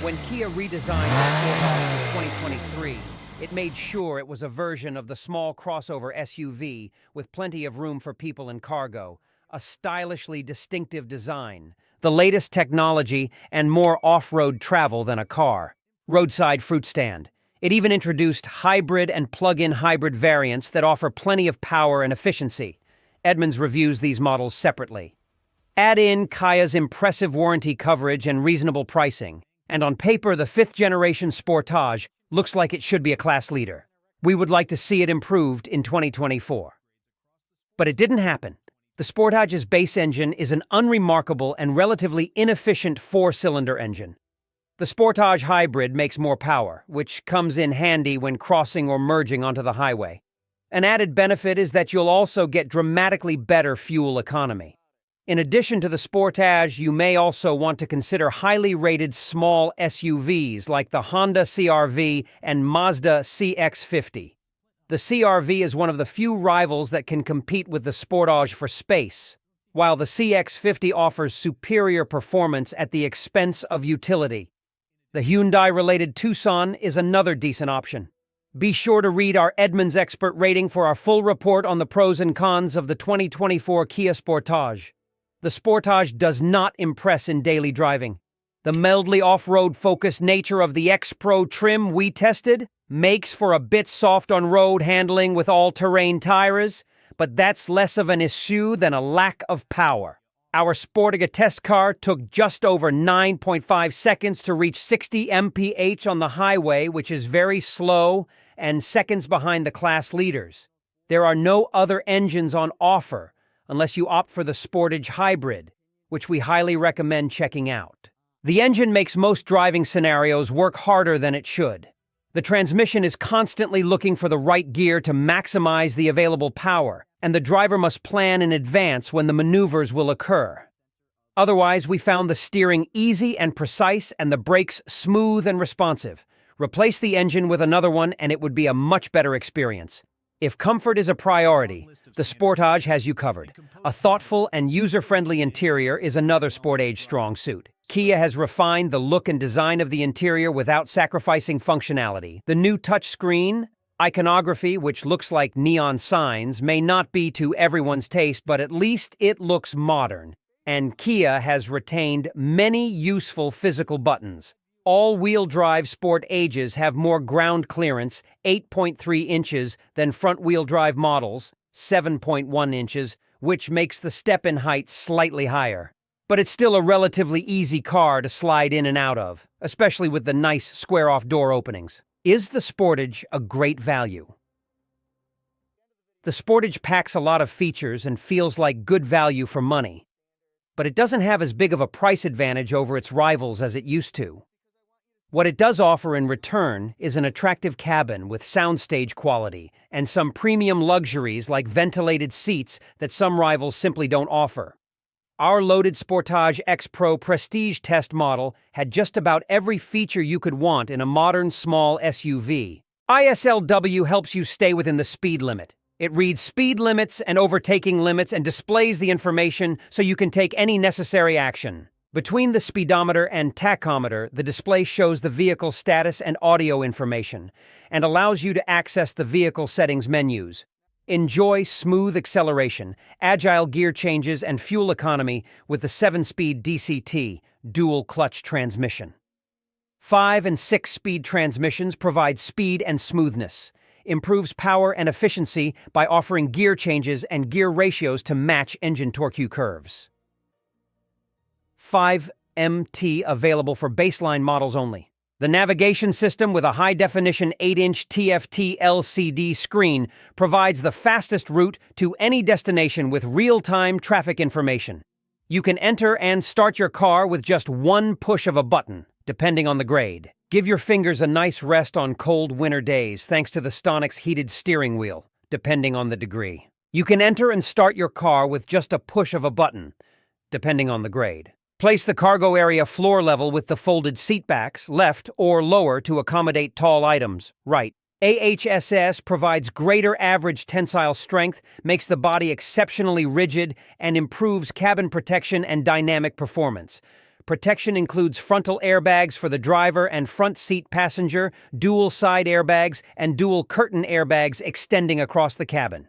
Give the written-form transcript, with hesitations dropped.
When Kia redesigned the Sportage for 2023, it made sure it was a version of the small crossover SUV with plenty of room for people and cargo, a stylishly distinctive design, the latest technology, and more off-road travel than a car. Roadside fruit stand. It even introduced hybrid and plug-in hybrid variants that offer plenty of power and efficiency. Edmunds reviews these models separately. Add in Kia's impressive warranty coverage and reasonable pricing, and on paper the fifth-generation Sportage looks like it should be a class leader. We would like to see it improved in 2024. But it didn't happen. The Sportage's base engine is an unremarkable and relatively inefficient four-cylinder engine. The Sportage Hybrid makes more power, which comes in handy when crossing or merging onto the highway. An added benefit is that you'll also get dramatically better fuel economy. In addition to the Sportage, you may also want to consider highly rated small SUVs like the Honda CR-V and Mazda CX-50. The CR-V is one of the few rivals that can compete with the Sportage for space, while the CX-50 offers superior performance at the expense of utility. The Hyundai-related Tucson is another decent option. Be sure to read our Edmunds expert rating for our full report on the pros and cons of the 2024 Kia Sportage. The Sportage does not impress in daily driving. The mildly off-road focused nature of the X-Pro trim we tested makes for a bit soft on road handling with all-terrain tires, but that's less of an issue than a lack of power. Our Sportage test car took just over 9.5 seconds to reach 60 mph on the highway, which is very slow and seconds behind the class leaders. There are no other engines on offer unless you opt for the Sportage Hybrid, which we highly recommend checking out. The engine makes most driving scenarios work harder than it should. The transmission is constantly looking for the right gear to maximize the available power, and the driver must plan in advance when the maneuvers will occur. Otherwise, we found the steering easy and precise and the brakes smooth and responsive. Replace the engine with another one and it would be a much better experience. If comfort is a priority, the Sportage has you covered. A thoughtful and user-friendly interior is another Sportage strong suit. Kia has refined the look and design of the interior without sacrificing functionality. The new touchscreen iconography, which looks like neon signs, may not be to everyone's taste, but at least it looks modern. And Kia has retained many useful physical buttons. All-wheel drive Sportages have more ground clearance, 8.3 inches, than front-wheel drive models, 7.1 inches, which makes the step-in height slightly higher. But it's still a relatively easy car to slide in and out of, especially with the nice square-off door openings. Is the Sportage a great value? The Sportage packs a lot of features and feels like good value for money, but it doesn't have as big of a price advantage over its rivals as it used to. What it does offer in return is an attractive cabin with soundstage quality and some premium luxuries like ventilated seats that some rivals simply don't offer. Our loaded Sportage X-Pro Prestige test model had just about every feature you could want in a modern small SUV. ISLW helps you stay within the speed limit. It reads speed limits and overtaking limits and displays the information so you can take any necessary action. Between the speedometer and tachometer, the display shows the vehicle status and audio information and allows you to access the vehicle settings menus. Enjoy smooth acceleration, agile gear changes, and fuel economy with the 7-speed DCT, dual-clutch transmission. 5- and 6-speed transmissions provide speed and smoothness, improves power and efficiency by offering gear changes and gear ratios to match engine torque curves. 5MT available for baseline models only. The navigation system with a high-definition 8-inch TFT LCD screen provides the fastest route to any destination with real-time traffic information. You can enter and start your car with just one push of a button, depending on the grade. Give your fingers a nice rest on cold winter days thanks to the Stonix heated steering wheel, depending on the degree. You can enter and start your car with just a push of a button, depending on the grade. Place the cargo area floor level with the folded seat backs, left or lower to accommodate tall items, right. AHSS provides greater average tensile strength, makes the body exceptionally rigid, and improves cabin protection and dynamic performance. Protection includes frontal airbags for the driver and front seat passenger, dual side airbags, and dual curtain airbags extending across the cabin.